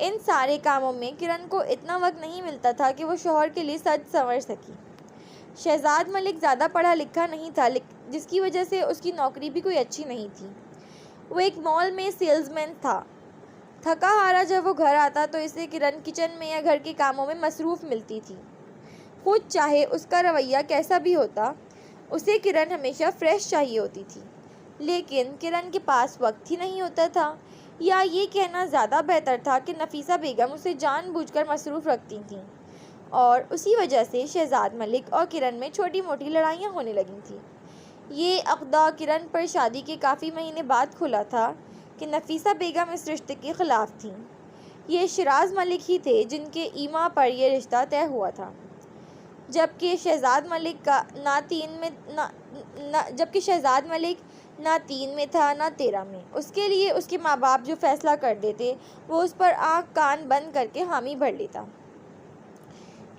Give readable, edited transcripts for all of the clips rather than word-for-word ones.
ان سارے کاموں میں کرن کو اتنا وقت نہیں ملتا تھا کہ وہ شوہر کے لیے سج سنور سکی۔ شہزاد ملک زیادہ پڑھا لکھا نہیں تھا، جس کی وجہ سے اس کی نوکری بھی کوئی اچھی نہیں تھی۔ وہ ایک مال میں سیلز مین تھا۔ تھکا ہارا جب وہ گھر آتا تو اسے کرن کچن میں یا گھر کے کاموں میں مصروف ملتی تھی۔ خود چاہے اس کا رویہ کیسا بھی ہوتا، اسے کرن ہمیشہ فریش چاہیے ہوتی تھی، لیکن کرن کے پاس وقت ہی نہیں ہوتا تھا، یا یہ کہنا زیادہ بہتر تھا کہ نفیسہ بیگم اسے جان بوجھ کر مصروف رکھتی تھیں، اور اسی وجہ سے شہزاد ملک اور کرن میں چھوٹی موٹی لڑائیاں ہونے لگی تھیں۔ یہ عقدہ کرن پر شادی کے کافی مہینے بعد کھلا تھا کہ نفیسہ بیگم اس رشتے کے خلاف تھیں۔ یہ شیراز ملک ہی تھے جن کے ایما پر یہ رشتہ طے ہوا تھا، جبکہ شہزاد ملک نہ 3 میں تھا نہ 13 میں۔ اس کے لیے اس کے ماں باپ جو فیصلہ کر دیتے وہ اس پر آنکھ کان بند کر کے حامی بھر لیتا۔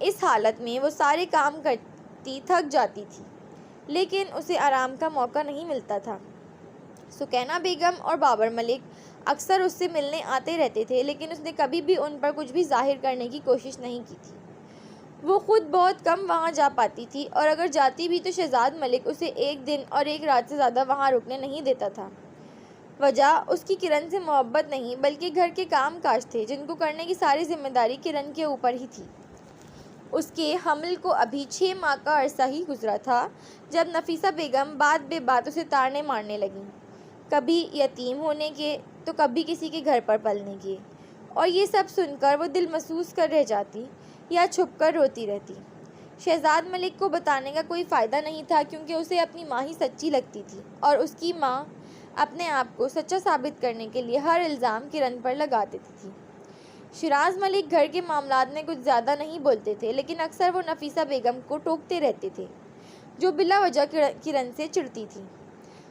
اس حالت میں وہ سارے کام کرتی تھک جاتی تھی، لیکن اسے آرام کا موقع نہیں ملتا تھا۔ سکینہ بیگم اور بابر ملک اکثر اس سے ملنے آتے رہتے تھے، لیکن اس نے کبھی بھی ان پر کچھ بھی ظاہر کرنے کی کوشش نہیں کی تھی۔ وہ خود بہت کم وہاں جا پاتی تھی، اور اگر جاتی بھی تو شہزاد ملک اسے 1 دن اور 1 رات سے زیادہ وہاں رکنے نہیں دیتا تھا۔ وجہ اس کی کرن سے محبت نہیں بلکہ گھر کے کام کاج تھے، جن کو کرنے کی ساری ذمہ داری کرن کے اوپر ہی تھی۔ اس کے حمل کو ابھی 6 ماہ کا عرصہ ہی گزرا تھا جب نفیسہ بیگم بات بے بات اسے تانے مارنے لگیں، کبھی یتیم ہونے کے تو کبھی کسی کے گھر پر پلنے کے، اور یہ سب سن کر وہ دل محسوس کر رہ جاتی یا چھپ کر روتی رہتی۔ شہزاد ملک کو بتانے کا کوئی فائدہ نہیں تھا، کیونکہ اسے اپنی ماں ہی سچی لگتی تھی، اور اس کی ماں اپنے آپ کو سچا ثابت کرنے کے لیے ہر الزام کرن پر لگا دیتی تھی۔ شیراز ملک گھر کے معاملات میں کچھ زیادہ نہیں بولتے تھے، لیکن اکثر وہ نفیسہ بیگم کو ٹوکتے رہتے تھے، جو بلا وجہ کرن سے چڑھتی تھی،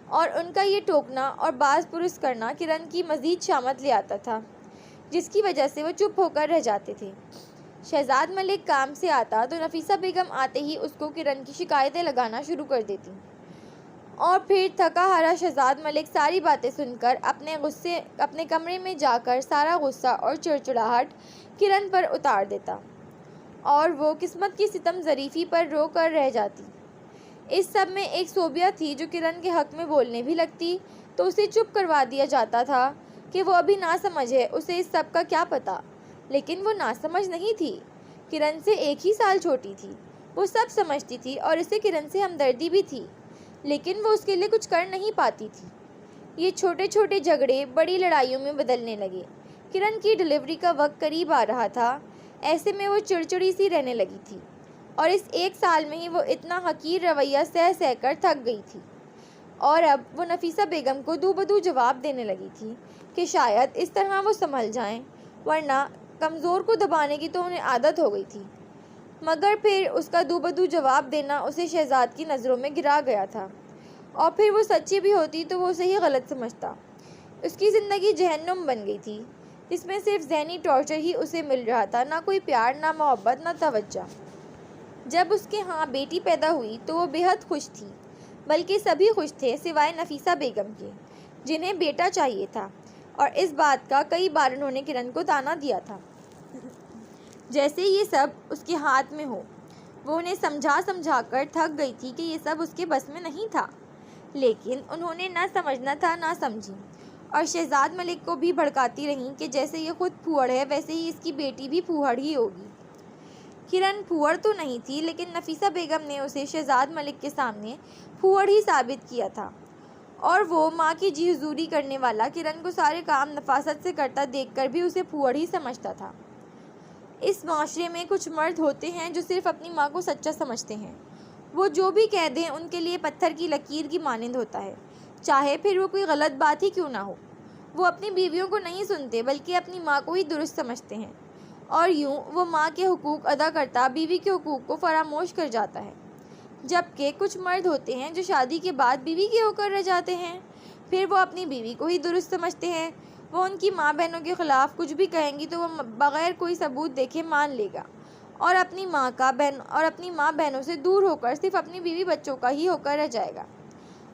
اور ان کا یہ ٹوکنا اور باز پرس کرنا کرن کی مزید شامت لے آتا تھا، جس کی وجہ سے وہ چپ ہو کر رہ جاتے تھے۔ شہزاد ملک کام سے آتا تو نفیسہ بیگم آتے ہی اس کو کرن کی شکایتیں لگانا شروع کر دیتی، اور پھر تھکا ہارا شہزاد ملک ساری باتیں سن کر اپنے کمرے میں جا کر سارا غصہ اور چڑچڑاہٹ کرن پر اتار دیتا، اور وہ قسمت کی ستم ظریفی پر رو کر رہ جاتی۔ اس سب میں ایک صوبیہ تھی جو کرن کے حق میں بولنے بھی لگتی تو اسے چپ کروا دیا جاتا تھا کہ وہ ابھی ناسمجھ ہے، اسے اس سب کا کیا پتہ۔ لیکن وہ ناسمجھ نہیں تھی، کرن سے 1 ہی سال چھوٹی تھی، وہ سب سمجھتی تھی، اور اسے کرن سے ہمدردی بھی تھی، لیکن وہ اس کے لیے کچھ کر نہیں پاتی تھی۔ یہ چھوٹے چھوٹے جھگڑے بڑی لڑائیوں میں بدلنے لگے۔ کرن کی ڈلیوری کا وقت قریب آ رہا تھا، ایسے میں وہ چڑچڑی سی رہنے لگی تھی، اور اس 1 سال میں ہی وہ اتنا حقیر رویہ سہ کر تھک گئی تھی، اور اب وہ نفیسہ بیگم کو دو بدو جواب دینے لگی تھی کہ شاید اس طرح وہ سنبھل جائیں، ورنہ کمزور کو دبانے کی تو انہیں عادت ہو گئی تھی۔ مگر پھر اس کا دو بدو جواب دینا اسے شہزاد کی نظروں میں گرا گیا تھا، اور پھر وہ سچی بھی ہوتی تو وہ اسے ہی غلط سمجھتا۔ اس کی زندگی جہنم بن گئی تھی، جس میں صرف ذہنی ٹارچر ہی اسے مل رہا تھا، نہ کوئی پیار، نہ محبت، نہ توجہ۔ جب اس کے ہاں بیٹی پیدا ہوئی تو وہ بے حد خوش تھی، بلکہ سبھی خوش تھے سوائے نفیسہ بیگم کے، جنہیں بیٹا چاہیے تھا، اور اس بات کا کئی بار انہوں نے کرن کو طعنہ دیا تھا جیسے یہ سب اس کے ہاتھ میں ہو۔ وہ انہیں سمجھا کر تھک گئی تھی کہ یہ سب اس کے بس میں نہیں تھا، لیکن انہوں نے نہ سمجھنا تھا نہ سمجھی، اور شہزاد ملک کو بھی بھڑکاتی رہیں کہ جیسے یہ خود پھوہڑ ہے ویسے ہی اس کی بیٹی بھی پھوہڑ ہی ہوگی۔ کرن پھوہڑ تو نہیں تھی، لیکن نفیسہ بیگم نے اسے شہزاد ملک کے سامنے پھوہڑ ہی ثابت کیا تھا، اور وہ ماں کی جی حضوری کرنے والا کرن کو سارے کام نفاست سے کرتا دیکھ کر بھی اسے پھوہڑ ہی سمجھتا تھا۔ اس معاشرے میں کچھ مرد ہوتے ہیں جو صرف اپنی ماں کو سچا سمجھتے ہیں، وہ جو بھی کہہ دیں ان کے لیے پتھر کی لکیر کی مانند ہوتا ہے، چاہے پھر وہ کوئی غلط بات ہی کیوں نہ ہو۔ وہ اپنی بیویوں کو نہیں سنتے بلکہ اپنی ماں کو ہی درست سمجھتے ہیں، اور یوں وہ ماں کے حقوق ادا کرتا بیوی کے حقوق کو فراموش کر جاتا ہے۔ جبکہ کچھ مرد ہوتے ہیں جو شادی کے بعد بیوی کے ہو کر رہ جاتے ہیں، پھر وہ اپنی بیوی کو ہی درست سمجھتے ہیں، وہ ان کی ماں بہنوں کے خلاف کچھ بھی کہیں گی تو وہ بغیر کوئی ثبوت دیکھے مان لے گا، اور اپنی ماں بہنوں سے دور ہو کر صرف اپنی بیوی بچوں کا ہی ہو کر رہ جائے گا،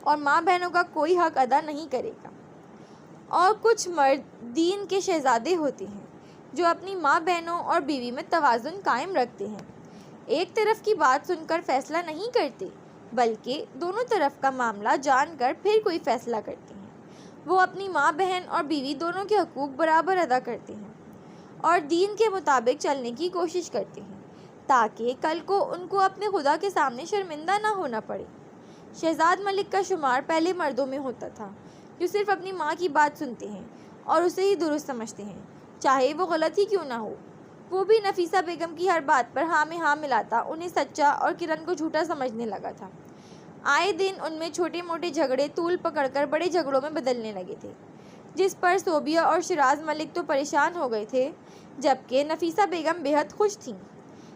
اور ماں بہنوں کا کوئی حق ادا نہیں کرے گا۔ اور کچھ مرد دین کے شہزادے ہوتے ہیں، جو اپنی ماں بہنوں اور بیوی میں توازن قائم رکھتے ہیں، ایک طرف کی بات سن کر فیصلہ نہیں کرتے بلکہ دونوں طرف کا معاملہ جان کر پھر کوئی فیصلہ کرتے ہیں۔ وہ اپنی ماں بہن اور بیوی دونوں کے حقوق برابر ادا کرتے ہیں اور دین کے مطابق چلنے کی کوشش کرتے ہیں تاکہ کل کو ان کو اپنے خدا کے سامنے شرمندہ نہ ہونا پڑے۔ شہزاد ملک کا شمار پہلے مردوں میں ہوتا تھا جو صرف اپنی ماں کی بات سنتے ہیں اور اسے ہی درست سمجھتے ہیں، چاہے وہ غلط ہی کیوں نہ ہو۔ وہ بھی نفیسہ بیگم کی ہر بات پر ہاں میں ہاں ملاتا انہیں سچا اور کرن کو جھوٹا سمجھنے لگا تھا۔ آئے دن ان میں چھوٹے موٹے جھگڑے طول پکڑ کر بڑے جھگڑوں میں بدلنے لگے تھے، جس پر صوبیہ اور شیراز ملک تو پریشان ہو گئے تھے جبکہ نفیسہ بیگم بے حد خوش تھیں،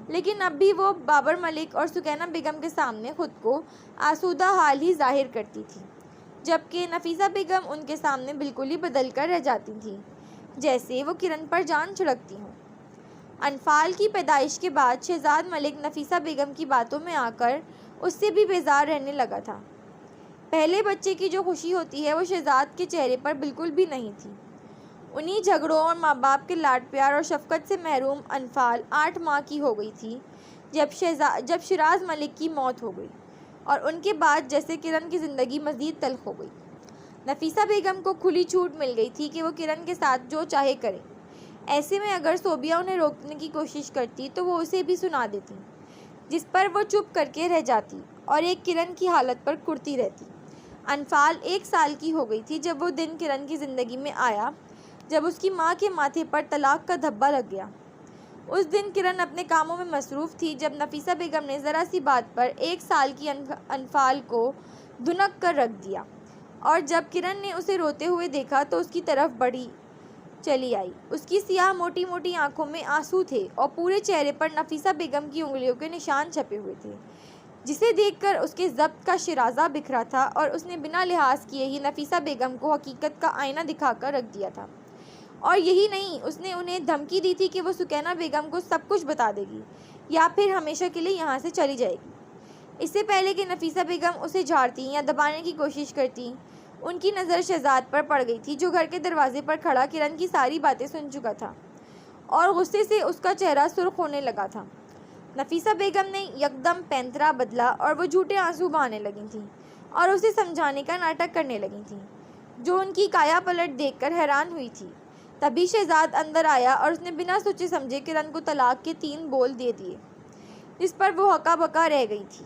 لیکن اب بھی وہ بابر ملک اور سکینہ بیگم کے سامنے خود کو آسودہ حال ہی ظاہر کرتی تھی، جبکہ نفیسہ بیگم ان کے سامنے بالکل ہی بدل کر رہ جاتی تھیں، جیسے وہ کرن پر جان چھڑکتی ہوں۔ انفال کی پیدائش کے بعد شہزاد ملک نفیسہ بیگم کی باتوں میں آ کر اس سے بھی بیزار رہنے لگا تھا۔ پہلے بچے کی جو خوشی ہوتی ہے وہ شہزاد کے چہرے پر بالکل بھی نہیں تھی۔ انہی جھگڑوں اور ماں باپ کے لاڈ پیار اور شفقت سے محروم انفال 8 ماہ کی ہو گئی تھی جب شیراز ملک کی موت ہو گئی اور ان کے بعد جیسے کرن کی زندگی مزید تلخ ہو گئی۔ نفیسہ بیگم کو کھلی چھوٹ مل گئی تھی کہ وہ کرن کے ساتھ جو چاہے کرے۔ ایسے میں اگر صوبیہ انہیں روکنے کی کوشش کرتی تو وہ اسے بھی سنا دیتی، جس پر وہ چپ کر کے رہ جاتی اور ایک کرن کی حالت پر کرتی رہتی۔ انفال 1 سال کی ہو گئی تھی جب وہ دن کرن کی زندگی میں آیا جب اس کی ماں کے ماتھے پر طلاق کا دھبا لگ گیا۔ اس دن کرن اپنے کاموں میں مصروف تھی جب نفیسہ بیگم نے ذرا سی بات پر 1 سال کی انفال کو دھنک کر رکھ دیا، اور جب کرن نے اسے روتے ہوئے دیکھا تو اس کی طرف بڑھی چلی آئی۔ اس کی سیاہ موٹی موٹی آنکھوں میں آنسو تھے اور پورے چہرے پر نفیسہ بیگم کی انگلیوں کے نشان چھپے ہوئے تھے، جسے دیکھ کر اس کے ضبط کا شیرازہ بکھرا تھا اور اس نے بنا لحاظ کیے ہی نفیسہ بیگم کو حقیقت کا آئینہ دکھا کر رکھ دیا تھا۔ اور یہی نہیں، اس نے انہیں دھمکی دی تھی کہ وہ سکینہ بیگم کو سب کچھ بتا دے گی یا پھر ہمیشہ کے لیے یہاں سے چلی جائے گی۔ اس سے پہلے کہ نفیسہ بیگم اسے جھاڑتی یا دبانے کی کوشش کرتی، ان کی نظر شہزاد پر پڑ گئی تھی جو گھر کے دروازے پر کھڑا کرن کی ساری باتیں سن چکا تھا اور غصے سے اس کا چہرہ سرخ ہونے لگا تھا۔ نفیسہ بیگم نے یکدم پینترا بدلا اور وہ جھوٹے آنسو بہانے لگی تھیں اور اسے سمجھانے کا ناٹک کرنے لگی تھیں، جو ان کی کایا پلٹ دیکھ کر حیران ہوئی تھی۔ تبھی شہزاد اندر آیا اور اس نے بنا سوچے سمجھے کرن کو طلاق کے 3 بول دے دیے، جس پر وہ ہکا بکا رہ گئی تھی۔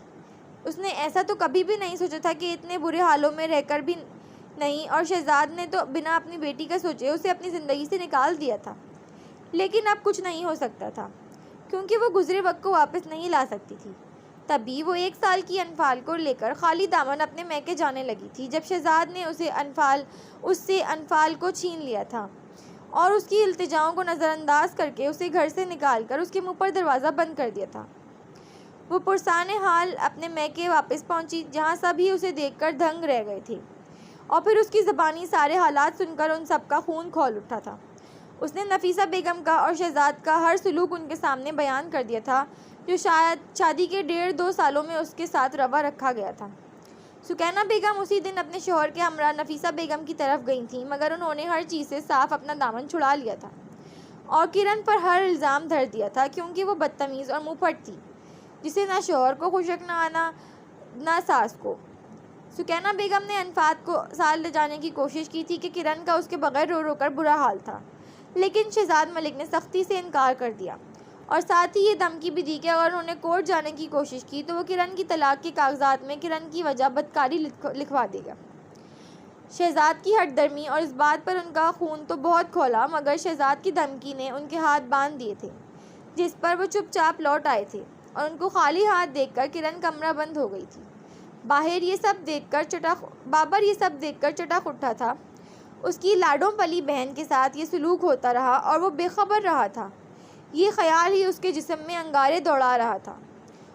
اس نے ایسا تو کبھی بھی نہیں سوچا تھا کہ اتنے برے حالوں میں رہ کر بھی نہیں، اور شہزاد نے تو بنا اپنی بیٹی کا سوچے اسے اپنی زندگی سے نکال دیا تھا، لیکن اب کچھ نہیں ہو سکتا تھا کیونکہ وہ گزرے وقت کو واپس نہیں لا سکتی تھی۔ تبھی وہ 1 سال کی انفال کو لے کر خالی دامن اپنے میکے جانے لگی تھی جب شہزاد نے اس سے انفال کو چھین لیا تھا اور اس کی التجاؤں کو نظر انداز کر کے اسے گھر سے نکال کر اس کے منہ پر دروازہ بند کر دیا تھا۔ وہ پرسان حال اپنے میکے واپس پہنچی جہاں سبھی اسے دیکھ کر دنگ رہ گئے تھے، اور پھر اس کی زبانی سارے حالات سن کر ان سب کا خون کھول اٹھا تھا۔ اس نے نفیسہ بیگم کا اور شہزاد کا ہر سلوک ان کے سامنے بیان کر دیا تھا جو شاید شادی کے 1.5-2 سالوں میں اس کے ساتھ روا رکھا گیا تھا۔ سکینہ بیگم اسی دن اپنے شوہر کے ہمراہ نفیسہ بیگم کی طرف گئی تھیں، مگر انہوں نے ہر چیز سے صاف اپنا دامن چھڑا لیا تھا اور کرن پر ہر الزام دھر دیا تھا کیونکہ وہ بدتمیز اور منہ پھٹ تھی، جسے نہ شوہر کو خوشک نہ آنا نہ ساس کو۔ سکینہ بیگم نے انفال کو سال لے جانے کی کوشش کی تھی کہ کرن کا اس کے بغیر رو رو کر برا حال تھا، لیکن شہزاد ملک نے سختی سے انکار کر دیا اور ساتھ ہی یہ دھمکی بھی دی کہ اگر انہوں نے کورٹ جانے کی کوشش کی تو وہ کرن کی طلاق کے کاغذات میں کرن کی وجہ بدکاری لکھوا دے گا۔ شہزاد کی ہٹ درمی اور اس بات پر ان کا خون تو بہت کھولا، مگر شہزاد کی دھمکی نے ان کے ہاتھ باندھ دیے تھے، جس پر وہ چپ چاپ لوٹ آئے تھے اور ان کو خالی ہاتھ دیکھ کر کرن کمرہ بند ہو گئی تھی۔ بابر یہ سب دیکھ کر چٹخ اٹھا تھا۔ اس کی لاڈوں پلی بہن کے ساتھ یہ سلوک ہوتا رہا اور وہ بے خبر رہا تھا۔ یہ خیال ہی اس کے جسم میں انگارے دوڑا رہا تھا،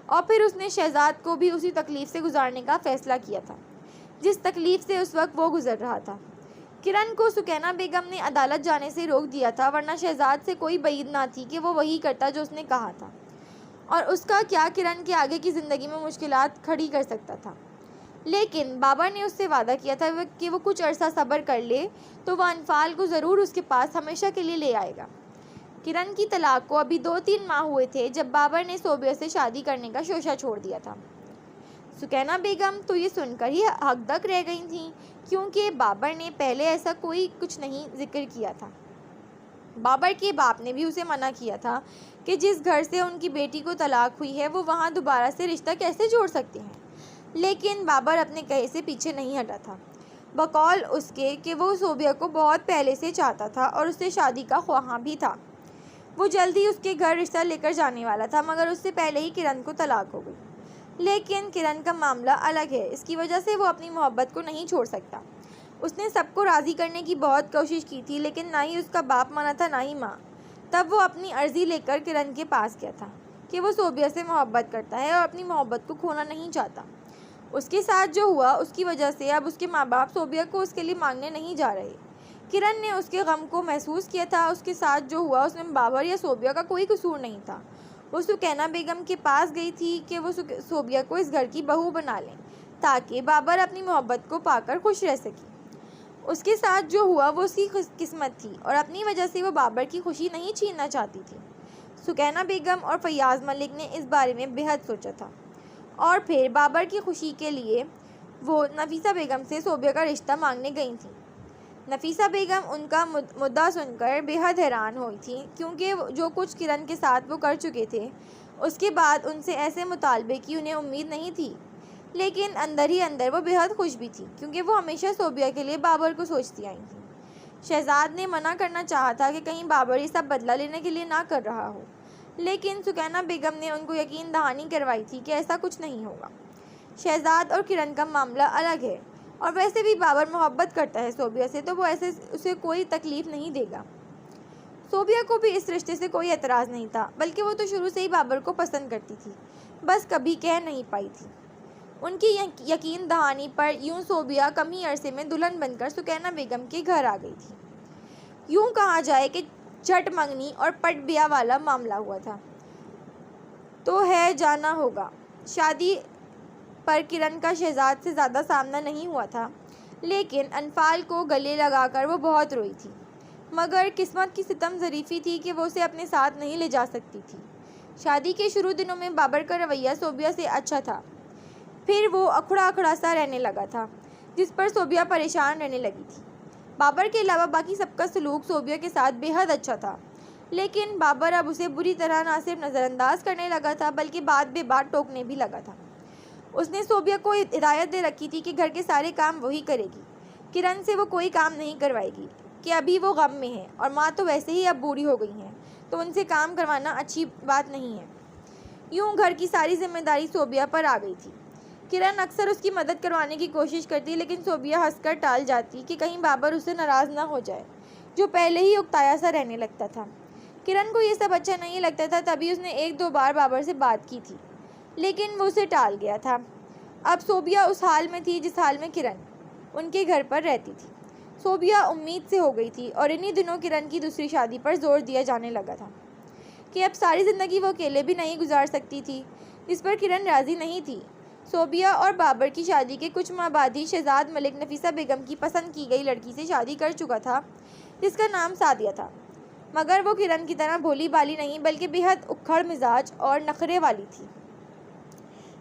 اور پھر اس نے شہزاد کو بھی اسی تکلیف سے گزارنے کا فیصلہ کیا تھا جس تکلیف سے اس وقت وہ گزر رہا تھا۔ کرن کو سکینہ بیگم نے عدالت جانے سے روک دیا تھا، ورنہ شہزاد سے کوئی بعید نہ تھی کہ وہ وہی کرتا جو اس نے کہا تھا، اور اس کا کیا کرن کے آگے کی زندگی میں مشکلات کھڑی کر سکتا تھا۔ لیکن بابا نے اس سے وعدہ کیا تھا کہ وہ کچھ عرصہ صبر کر لے تو وہ انفال کو ضرور اس کے پاس ہمیشہ کے لیے لے آئے گا۔ کرن کی طلاق کو ابھی 2-3 ماہ ہوئے تھے جب بابر نے صوبیہ سے شادی کرنے کا شوشہ چھوڑ دیا تھا۔ سکینہ بیگم تو یہ سن کر ہی ہک رہ گئی تھیں، کیونکہ بابر نے پہلے ایسا کچھ نہیں ذکر کیا تھا۔ بابر کے باپ نے بھی اسے منع کیا تھا کہ جس گھر سے ان کی بیٹی کو طلاق ہوئی ہے وہ وہاں دوبارہ سے رشتہ کیسے جوڑ سکتے ہیں، لیکن بابر اپنے کہے سے پیچھے نہیں ہٹا تھا، بقول اس کے کہ وہ صوبیہ کو بہت پہلے سے چاہتا تھا اور اس سے شادی کا خواہاں بھی تھا۔ وہ جلد ہی اس کے گھر رشتہ لے کر جانے والا تھا، مگر اس سے پہلے ہی کرن کو طلاق ہو گئی۔ لیکن کرن کا معاملہ الگ ہے، اس کی وجہ سے وہ اپنی محبت کو نہیں چھوڑ سکتا۔ اس نے سب کو راضی کرنے کی بہت کوشش کی تھی، لیکن نہ ہی اس کا باپ مانا تھا نہ ہی ماں۔ تب وہ اپنی عرضی لے کر کرن کے پاس گیا تھا کہ وہ صوبیہ سے محبت کرتا ہے اور اپنی محبت کو کھونا نہیں چاہتا۔ اس کے ساتھ جو ہوا اس کی وجہ سے اب اس کے ماں باپ صوبیہ کو اس کے لیے مانگنے نہیں جا رہے۔ کرن نے اس کے غم کو محسوس کیا تھا۔ اس کے ساتھ جو ہوا اس میں بابر یا صوبیہ کا کوئی قصور نہیں تھا۔ وہ سکینہ بیگم کے پاس گئی تھی کہ وہ صوبیہ کو اس گھر کی بہو بنا لیں تاکہ بابر اپنی محبت کو پا کر خوش رہ سکے۔ اس کے ساتھ جو ہوا وہ اس کی قسمت تھی اور اپنی وجہ سے وہ بابر کی خوشی نہیں چھیننا چاہتی تھی۔ سکینہ بیگم اور فیاض ملک نے اس بارے میں بے حد سوچا تھا اور پھر بابر کی خوشی کے لیے وہ نفیسہ بیگم سے صوبیہ کا رشتہ مانگنے گئی تھیں۔ نفیسہ بیگم ان کا مدعا سن کر بے حد حیران ہوئی تھیں، کیونکہ جو کچھ کرن کے ساتھ وہ کر چکے تھے اس کے بعد ان سے ایسے مطالبے کی انہیں امید نہیں تھی۔ لیکن اندر ہی اندر وہ بے حد خوش بھی تھی، کیونکہ وہ ہمیشہ صوبیہ کے لیے بابر کو سوچتی آئی تھیں۔ شہزاد نے منع کرنا چاہا تھا کہ کہیں بابر یہ سب بدلہ لینے کے لیے نہ کر رہا ہو، لیکن سکینہ بیگم نے ان کو یقین دہانی کروائی تھی کہ ایسا کچھ نہیں ہوگا۔ شہزاد اور کرن کا معاملہ الگ ہے، اور ویسے بھی بابر محبت کرتا ہے صوبیہ سے، تو وہ اسے کوئی تکلیف نہیں دے گا۔ صوبیہ کو بھی اس رشتے سے کوئی اعتراض نہیں تھا، بلکہ وہ تو شروع سے ہی بابر کو پسند کرتی تھی، بس کبھی کہہ نہیں پائی تھی۔ ان کی یقین دہانی پر یوں صوبیہ کم ہی عرصے میں دلہن بن کر سکینہ بیگم کے گھر آ گئی تھی۔ یوں کہا جائے کہ جھٹ منگنی اور پٹ بیاہ والا معاملہ ہوا تھا۔ تو ہے جانا ہوگا، شادی پر کرن کا شہزاد سے زیادہ سامنا نہیں ہوا تھا، لیکن انفال کو گلے لگا کر وہ بہت روئی تھی، مگر قسمت کی ستم ظریفی تھی کہ وہ اسے اپنے ساتھ نہیں لے جا سکتی تھی۔ شادی کے شروع دنوں میں بابر کا رویہ صوبیہ سے اچھا تھا، پھر وہ اکھڑا سا رہنے لگا تھا، جس پر صوبیہ پریشان رہنے لگی تھی۔ بابر کے علاوہ باقی سب کا سلوک صوبیہ کے ساتھ بے حد اچھا تھا، لیکن بابر اب اسے بری طرح نہ صرف نظر انداز کرنے لگا تھا بلکہ بات بے بات ٹوکنے بھی لگا تھا۔ اس نے صوبیہ کو ہدایت دے رکھی تھی کہ گھر کے سارے کام وہی کرے گی، کرن سے وہ کوئی کام نہیں کروائے گی، کہ ابھی وہ غم میں ہے اور ماں تو ویسے ہی اب بوڑھی ہو گئی ہیں، تو ان سے کام کروانا اچھی بات نہیں ہے۔ یوں گھر کی ساری ذمہ داری صوبیہ پر آ گئی تھی۔ کرن اکثر اس کی مدد کروانے کی کوشش کرتی، لیکن صوبیہ ہنس کر ٹال جاتی کہ کہیں بابر اس سے ناراض نہ ہو جائے، جو پہلے ہی اکتایا سا رہنے لگتا تھا۔ کرن کو یہ سب اچھا نہیں لگتا تھا، تبھی اس نے 1-2 بار بابر سے بات کی تھی، لیکن وہ اسے ٹال گیا تھا۔ اب صوبیہ اس حال میں تھی جس حال میں کرن ان کے گھر پر رہتی تھی۔ صوبیہ امید سے ہو گئی تھی، اور انہی دنوں کرن کی دوسری شادی پر زور دیا جانے لگا تھا کہ اب ساری زندگی وہ اکیلے بھی نہیں گزار سکتی تھی، جس پر کرن راضی نہیں تھی۔ صوبیہ اور بابر کی شادی کے کچھ ماہ بعد ہی شہزاد ملک نفیسہ بیگم کی پسند کی گئی لڑکی سے شادی کر چکا تھا، جس کا نام سعدیہ تھا، مگر وہ کرن کی طرح بھولی بالی نہیں بلکہ بے حد اکھڑ مزاج اور نخرے والی تھی۔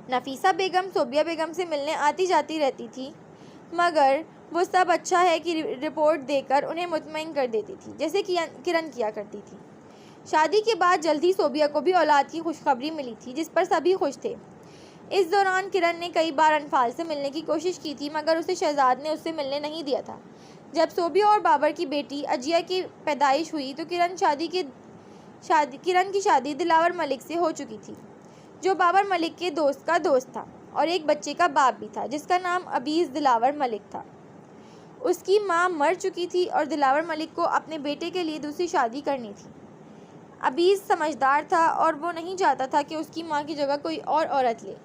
نفیسہ بیگم صوبیہ بیگم سے ملنے آتی جاتی رہتی تھی، مگر وہ سب اچھا ہے کہ رپورٹ دے کر انہیں مطمئن کر دیتی تھی، جیسے کرن کیا کرتی تھی۔ شادی کے بعد جلد ہی صوبیہ کو بھی اولاد کی خوشخبری ملی تھی، جس پر سبھی خوش تھے۔ اس دوران کرن نے کئی بار انفال سے ملنے کی کوشش کی تھی، مگر اسے شہزاد نے اس سے ملنے نہیں دیا تھا۔ جب صوبیہ اور بابر کی بیٹی عجیہ کی پیدائش ہوئی تو کرن کی شادی دلاور ملک سے ہو چکی تھی، جو بابر ملک کے دوست کا دوست تھا اور ایک بچے کا باپ بھی تھا، جس کا نام عبیز دلاور ملک تھا۔ اس کی ماں مر چکی تھی اور دلاور ملک کو اپنے بیٹے کے لیے دوسری شادی کرنی تھی۔ عبیز سمجھدار تھا اور وہ نہیں چاہتا تھا کہ اس کی ماں کی جگہ کوئی اور عورت لے۔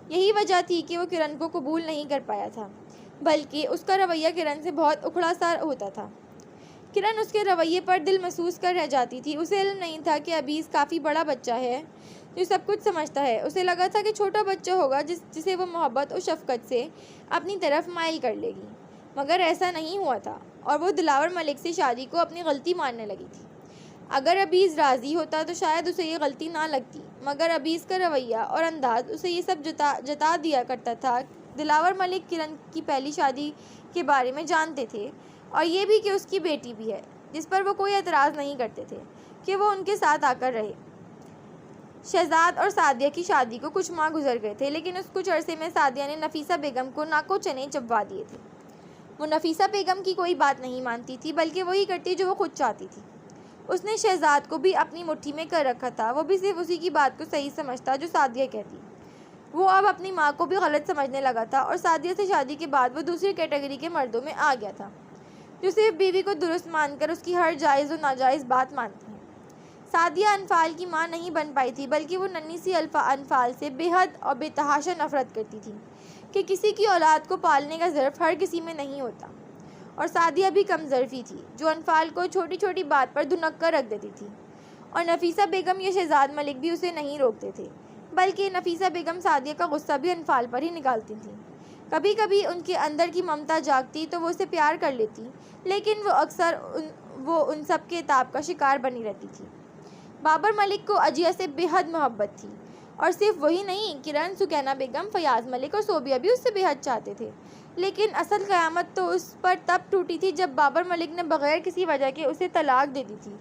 یہی وجہ تھی کہ وہ کرن کو قبول نہیں کر پایا تھا، بلکہ اس کا رویہ کرن سے بہت اکھڑا سا ہوتا تھا۔ کرن اس کے رویے پر دل محسوس کر رہ جاتی تھی۔ اسے علم نہیں تھا کہ عبیز کافی بڑا بچہ ہے جو سب کچھ سمجھتا ہے۔ اسے لگا تھا کہ چھوٹا بچہ ہوگا جسے وہ محبت اور شفقت سے اپنی طرف مائل کر لے گی، مگر ایسا نہیں ہوا تھا اور وہ دلاور ملک سے شادی کو اپنی غلطی ماننے لگی تھی۔ اگر عبیز راضی ہوتا تو شاید اسے یہ غلطی نہ لگتی، مگر عبیز کا رویہ اور انداز اسے یہ سب جتا دیا کرتا تھا۔ دلاور ملک کرن کی پہلی شادی کے بارے میں جانتے تھے، اور یہ بھی کہ اس کی بیٹی بھی ہے، جس پر وہ کوئی اعتراض نہیں کرتے تھے کہ وہ ان کے ساتھ آ کر رہے۔ شہزاد اور سعدیہ کی شادی کو کچھ ماہ گزر گئے تھے، لیکن اس کچھ عرصے میں سعدیہ نے نفیسہ بیگم کو ناکو چنے چبوا دیے تھے۔ وہ نفیسہ بیگم کی کوئی بات نہیں مانتی تھی، بلکہ وہی کرتی جو وہ خود چاہتی تھی۔ اس نے شہزاد کو بھی اپنی مٹھی میں کر رکھا تھا، وہ بھی صرف اسی کی بات کو صحیح سمجھتا جو سعدیہ کہتی۔ وہ اب اپنی ماں کو بھی غلط سمجھنے لگا تھا، اور سعدیہ سے شادی کے بعد وہ دوسری کیٹیگری کے مردوں میں آ گیا تھا، جو صرف بیوی کو درست مان کر اس کی ہر جائز و ناجائز بات مانتے ہیں۔ سعدیہ انفال کی ماں نہیں بن پائی تھی، بلکہ وہ ننھی سی انفال سے بے حد اور بے تحاشا نفرت کرتی تھی کہ کسی کی اولاد کو پالنے کا ظرف ہر کسی میں نہیں ہوتا، اور سعدیہ بھی کم ظرفی تھی جو انفال کو چھوٹی چھوٹی بات پر دھنک کر رکھ دیتی تھی، اور نفیسہ بیگم یا شہزاد ملک بھی اسے نہیں روکتے تھے، بلکہ نفیسہ بیگم سعدیہ کا غصہ بھی انفال پر ہی نکالتی تھیں۔ کبھی کبھی ان کے اندر کی ممتا جاگتی تو وہ اسے پیار کر لیتی، لیکن وہ اکثر ان سب کے عتاب کا شکار بنی رہتی تھی۔ بابر ملک کو عجیہ سے بے حد محبت تھی، اور صرف وہی نہیں، کرن، سکینہ بیگم، فیاض ملک اور صوبیہ بھی اس سے بے حد چاہتے تھے۔ لیکن اصل قیامت تو اس پر تب ٹوٹی تھی جب بابر ملک نے بغیر کسی وجہ کے اسے طلاق دے دی تھی،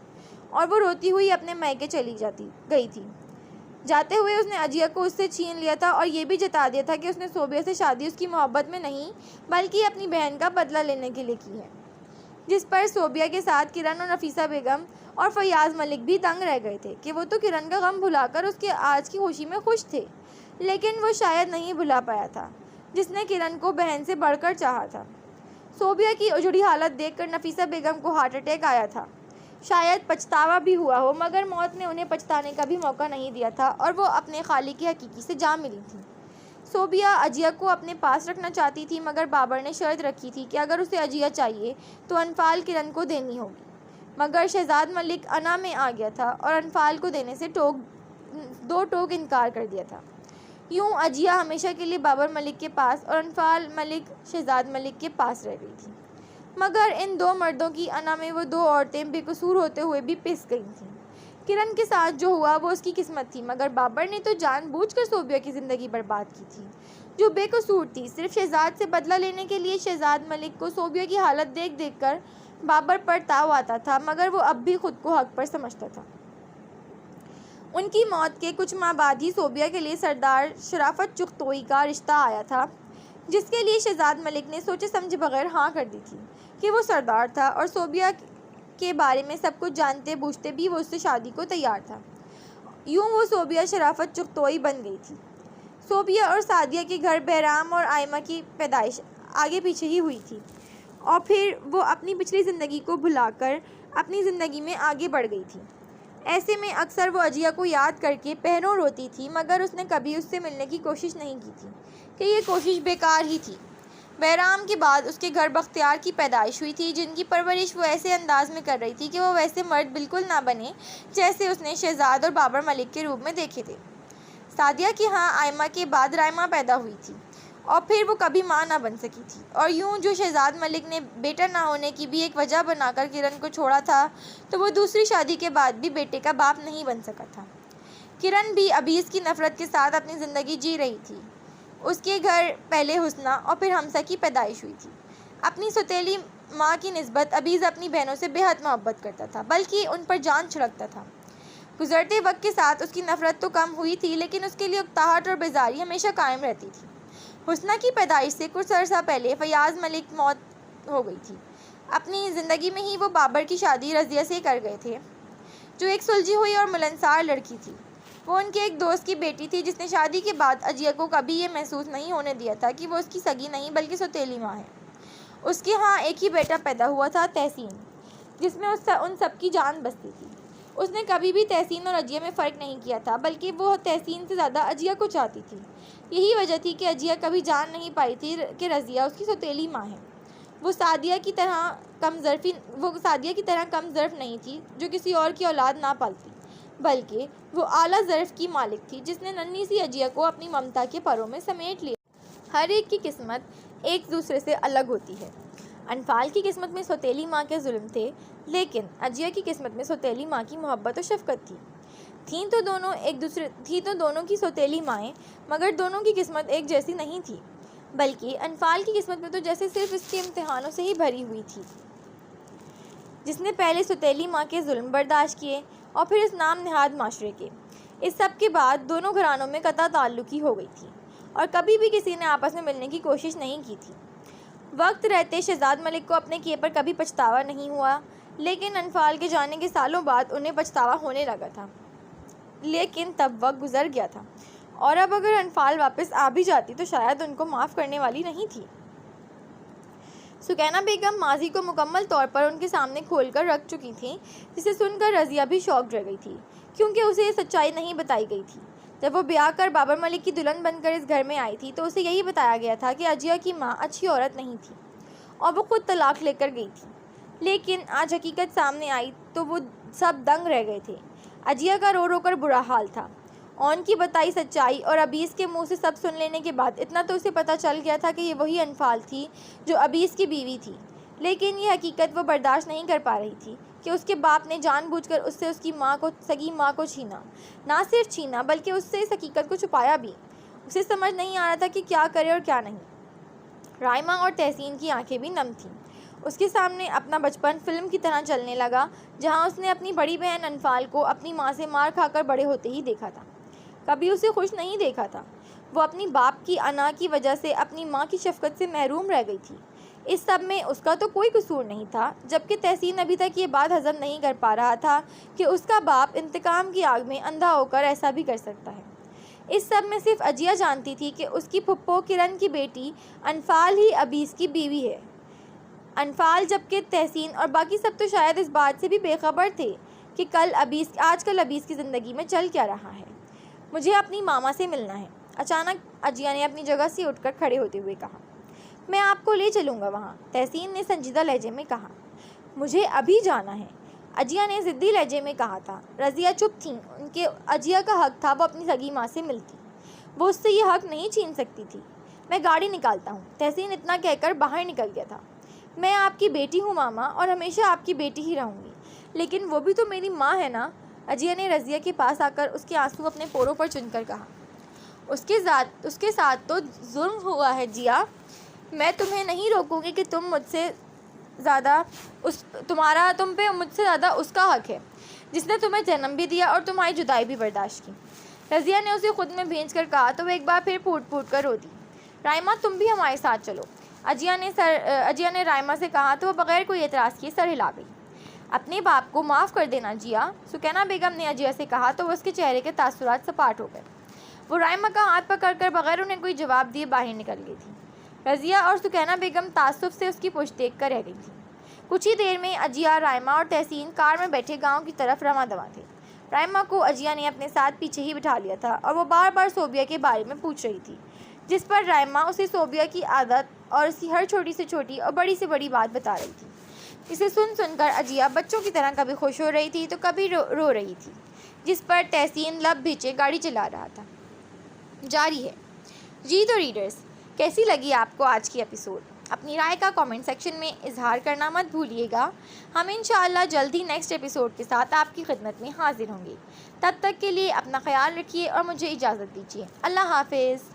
اور وہ روتی ہوئی اپنے میکے چلی گئی تھی۔ جاتے ہوئے اس نے عجیہ کو اس سے چھین لیا تھا، اور یہ بھی جتا دیا تھا کہ اس نے صوبیہ سے شادی اس کی محبت میں نہیں بلکہ اپنی بہن کا بدلہ لینے کے لیے کی ہے، جس پر صوبیہ کے ساتھ کرن اور نفیسہ بیگم اور فیاض ملک بھی دنگ رہ گئے تھے کہ وہ تو کرن کا غم بھلا کر اس کے آج کی خوشی میں خوش تھے، لیکن وہ شاید نہیں بھلا پایا تھا جس نے کرن کو بہن سے بڑھ کر چاہا تھا۔ صوبیہ کی اجڑی حالت دیکھ کر نفیسہ بیگم کو ہارٹ اٹیک آیا تھا۔ شاید پچھتاوا بھی ہوا ہو، مگر موت نے انہیں پچھتانے کا بھی موقع نہیں دیا تھا، اور وہ اپنے خالق حقیقی سے جا ملی تھیں۔ صوبیہ عجیہ کو اپنے پاس رکھنا چاہتی تھی، مگر بابر نے شرط رکھی تھی کہ اگر اسے عجیہ چاہیے تو انفال کرن کو دینی ہوگی، مگر شہزاد ملک انا میں آ گیا تھا اور انفال کو دینے سے دو ٹوک انکار کر دیا تھا۔ یوں عجیہ ہمیشہ کے لیے بابر ملک کے پاس اور انفال ملک شہزاد ملک کے پاس رہ گئی تھی، مگر ان دو مردوں کی انا میں وہ دو عورتیں بے قصور ہوتے ہوئے بھی پس گئی تھیں۔ کرن کے ساتھ جو ہوا وہ اس کی قسمت تھی، مگر بابر نے تو جان بوجھ کر صوبیہ کی زندگی برباد کی تھی، جو بے قصور تھی۔ صرف شہزاد سے بدلہ لینے کے لیے شہزاد ملک کو صوبیہ کی حالت دیکھ کر بابر پر تاؤ آتا تھا، مگر وہ اب بھی خود کو حق پر سمجھتا تھا۔ ان کی موت کے کچھ ماہ بعد ہی صوبیہ کے لیے سردار شرافت چغتوئی کا رشتہ آیا تھا، جس کے لیے شہزاد ملک نے سوچے سمجھے بغیر ہاں کر دی تھی کہ وہ سردار تھا، اور صوبیہ کے بارے میں سب کچھ جانتے بوجھتے بھی وہ اس سے شادی کو تیار تھا۔ یوں وہ صوبیہ شرافت چغتوئی بن گئی تھی۔ صوبیہ اور سعدیہ کے گھر بہرام اور آئمہ کی پیدائش آگے پیچھے ہی ہوئی تھی، اور پھر وہ اپنی پچھلی زندگی کو بھلا کر اپنی زندگی میں آگے بڑھ گئی تھی۔ ایسے میں اکثر وہ عجیہ کو یاد کر کے پہروں روتی تھی، مگر اس نے کبھی اس سے ملنے کی کوشش نہیں کی تھی کہ یہ کوشش بیکار ہی تھی۔ بہرام کے بعد اس کے گھر بختیار کی پیدائش ہوئی تھی، جن کی پرورش وہ ایسے انداز میں کر رہی تھی کہ وہ ویسے مرد بالکل نہ بنے جیسے اس نے شہزاد اور بابر ملک کے روپ میں دیکھے تھے۔ سعدیہ کے ہاں آئمہ کے بعد رائمہ پیدا ہوئی تھی، اور پھر وہ کبھی ماں نہ بن سکی تھی، اور یوں جو شہزاد ملک نے بیٹا نہ ہونے کی بھی ایک وجہ بنا کر کرن کو چھوڑا تھا، تو وہ دوسری شادی کے بعد بھی بیٹے کا باپ نہیں بن سکا تھا۔ کرن بھی عبیز کی نفرت کے ساتھ اپنی زندگی جی رہی تھی۔ اس کے گھر پہلے حسنہ اور پھر حمزہ کی پیدائش ہوئی تھی۔ اپنی سوتیلی ماں کی نسبت عبیز اپنی بہنوں سے بے حد محبت کرتا تھا، بلکہ ان پر جان چھڑکتا تھا۔ گزرتے وقت کے ساتھ اس کی نفرت تو کم ہوئی تھی، لیکن اس کے لیے اکتاہٹ اور بیزاری ہمیشہ قائم رہتی تھی۔ حسنہ کی پیدائش سے کچھ عرصہ پہلے فیاض ملک موت ہو گئی تھی۔ اپنی زندگی میں ہی وہ بابر کی شادی رضیہ سے کر گئے تھے، جو ایک سلجھی ہوئی اور ملنسار لڑکی تھی۔ وہ ان کے ایک دوست کی بیٹی تھی، جس نے شادی کے بعد عجیہ کو کبھی یہ محسوس نہیں ہونے دیا تھا کہ وہ اس کی سگی نہیں بلکہ سوتیلی ماں ہے۔ اس کے ہاں ایک ہی بیٹا پیدا ہوا تھا، تحسین، جس میں ان سب کی جان بستی تھی۔ اس نے کبھی بھی تحسین اور عجیہ میں فرق نہیں کیا تھا، بلکہ وہ تحسین سے زیادہ عجیہ کو چاہتی تھی۔ یہی وجہ تھی کہ عجیہ کبھی جان نہیں پائی تھی کہ رضیہ اس کی سوتیلی ماں ہے۔ وہ سعدیہ کی طرح کم ظرف نہیں تھی، جو کسی اور کی اولاد نہ پالتی، بلکہ وہ اعلیٰ ظرف کی مالک تھی، جس نے ننھی سی عجیہ کو اپنی ممتا کے پروں میں سمیٹ لیا۔ ہر ایک کی قسمت ایک دوسرے سے الگ ہوتی ہے۔ انفال کی قسمت میں سوتیلی ماں کے ظلم تھے، لیکن اجیا کی قسمت میں سوتیلی ماں کی محبت و شفقت تھی۔ تھیں تو دونوں کی سوتیلی مائیں، مگر دونوں کی قسمت ایک جیسی نہیں تھی، بلکہ انفال کی قسمت میں تو جیسے صرف اس کے امتحانوں سے ہی بھری ہوئی تھی، جس نے پہلے سوتیلی ماں کے ظلم برداشت کیے اور پھر اس نام نہاد معاشرے کے۔ اس سب کے بعد دونوں گھرانوں میں قطع تعلقی ہو گئی تھی اور کبھی بھی کسی نے آپس میں ملنے کی کوشش نہیں کی تھی۔ وقت رہتے شہزاد ملک کو اپنے کیے پر کبھی پچھتاوا نہیں ہوا، لیکن انفال کے جانے کے سالوں بعد انہیں پچھتاوا ہونے لگا تھا۔ لیکن تب وقت گزر گیا تھا اور اب اگر انفال واپس آ بھی جاتی تو شاید ان کو معاف کرنے والی نہیں تھی۔ سکینہ بیگم ماضی کو مکمل طور پر ان کے سامنے کھول کر رکھ چکی تھیں، جسے سن کر رضیہ بھی شاکڈ رہ گئی تھی، کیونکہ اسے یہ سچائی نہیں بتائی گئی تھی۔ جب وہ بیاہ کر بابر ملک کی دلہن بن کر اس گھر میں آئی تھی تو اسے یہی بتایا گیا تھا کہ اجیا کی ماں اچھی عورت نہیں تھی اور وہ خود طلاق لے کر گئی تھی۔ لیکن آج حقیقت سامنے آئی تو وہ سب دنگ رہ گئے تھے۔ اجیا کا رو رو کر برا حال تھا۔ اون کی بتائی سچائی اور ابیس کے منہ سے سب سن لینے کے بعد اتنا تو اسے پتہ چل گیا تھا کہ یہ وہی انفال تھی جو ابیس کی بیوی تھی، لیکن یہ حقیقت وہ برداشت نہیں کر پا رہی تھی کہ اس کے باپ نے جان بوجھ کر اس سے اس کی سگی ماں کو چھینا۔ نہ صرف چھینا بلکہ اس سے اس حقیقت کو چھپایا بھی۔ اسے سمجھ نہیں آ رہا تھا کہ کیا کرے اور کیا نہیں۔ رائمہ اور تحسین کی آنکھیں بھی نم تھیں۔ اس کے سامنے اپنا بچپن فلم کی طرح چلنے لگا، جہاں اس نے اپنی بڑی بہن انفال کو اپنی ماں سے مار کھا کر بڑے ہوتے ہی دیکھا تھا، کبھی اسے خوش نہیں دیکھا تھا۔ وہ اپنی باپ کی انا کی وجہ سے اپنی ماں کی شفقت سے محروم رہ گئی تھی۔ اس سب میں اس کا تو کوئی قصور نہیں تھا، جبکہ تحسین ابھی تک یہ بات ہضم نہیں کر پا رہا تھا کہ اس کا باپ انتقام کی آگ میں اندھا ہو کر ایسا بھی کر سکتا ہے۔ اس سب میں صرف اجیا جانتی تھی کہ اس کی پھپھو کرن کی بیٹی انفال ہی ابیس کی بیوی ہے۔ انفال، جبکہ تحسین اور باقی سب تو شاید اس بات سے بھی بے خبر تھے کہ آج کل ابیس کی زندگی میں چل کیا رہا ہے۔ مجھے اپنی ماما سے ملنا ہے، اچانک اجیا نے اپنی جگہ سے اٹھ کر کھڑے ہوتے ہوئے کہا۔ میں آپ کو لے چلوں گا وہاں، تحسین نے سنجیدہ لہجے میں کہا۔ مجھے ابھی جانا ہے، اجیا نے ضدی لہجے میں کہا تھا۔ رضیہ چپ تھیں، ان کے اجیا کا حق تھا وہ اپنی سگی ماں سے ملتی، وہ اس سے یہ حق نہیں چھین سکتی تھی۔ میں گاڑی نکالتا ہوں، تحسین اتنا کہہ کر باہر نکل گیا تھا۔ میں آپ کی بیٹی ہوں ماما، اور ہمیشہ آپ کی بیٹی ہی رہوں گی، لیکن وہ بھی تو میری ماں ہے نا، اجیا نے رضیہ کے پاس آ کر اس کے آنسو اپنے پوروں پر چن کر کہا۔ اس کے ساتھ تو ظلم ہوا ہے جیا، میں تمہیں نہیں روکوں گی کہ تم پہ مجھ سے زیادہ اس کا حق ہے جس نے تمہیں جنم بھی دیا اور تمہاری جدائی بھی برداشت کی۔ رضیہ نے اسے خود میں بھینچ کر کہا تو وہ ایک بار پھر پھوٹ پھوٹ کر رو دی۔ رائمہ، تم بھی ہمارے ساتھ چلو، اجیا نے رائمہ سے کہا تو وہ بغیر کوئی اعتراض کیے سر ہلا گئی۔ اپنے باپ کو معاف کر دینا جیا، سکینہ بیگم نے اجیا سے کہا تو وہ اس کے چہرے کے تاثرات سپاٹ ہو گئے۔ وہ رائمہ کا ہاتھ پکڑ کر بغیر انہیں کوئی جواب دیے باہر نکل گئی تھی۔ رضیہ اور سکینہ بیگم تعصب سے اس کی پشت دیکھ کر رہ گئی تھی۔ کچھ ہی دیر میں اجیا، رائمہ اور تحسین کار میں بیٹھے گاؤں کی طرف رواں دواں تھے۔ رائمہ کو اجیا نے اپنے ساتھ پیچھے ہی بٹھا لیا تھا اور وہ بار بار صوبیہ کے بارے میں پوچھ رہی تھی، جس پر رائمہ اسے صوبیہ کی عادت اور اس کی ہر چھوٹی سے چھوٹی اور بڑی سے بڑی بات بتا رہی تھی۔ اسے سن کر اجیا بچوں کی طرح کبھی خوش ہو رہی تھی تو کبھی رو رہی تھی، جس پر تحسین لب بھیچے گاڑی چلا رہا تھا۔ جاری ہے۔ جی تو ریڈرز، کیسی لگی آپ کو آج کی ایپیسوڈ؟ اپنی رائے کا کامنٹ سیکشن میں اظہار کرنا مت بھولیے گا۔ ہم انشاءاللہ جلد ہی نیکسٹ ایپیسوڈ کے ساتھ آپ کی خدمت میں حاضر ہوں گے۔ تب تک کے لیے اپنا خیال رکھیے اور مجھے اجازت دیجیے۔ اللہ حافظ۔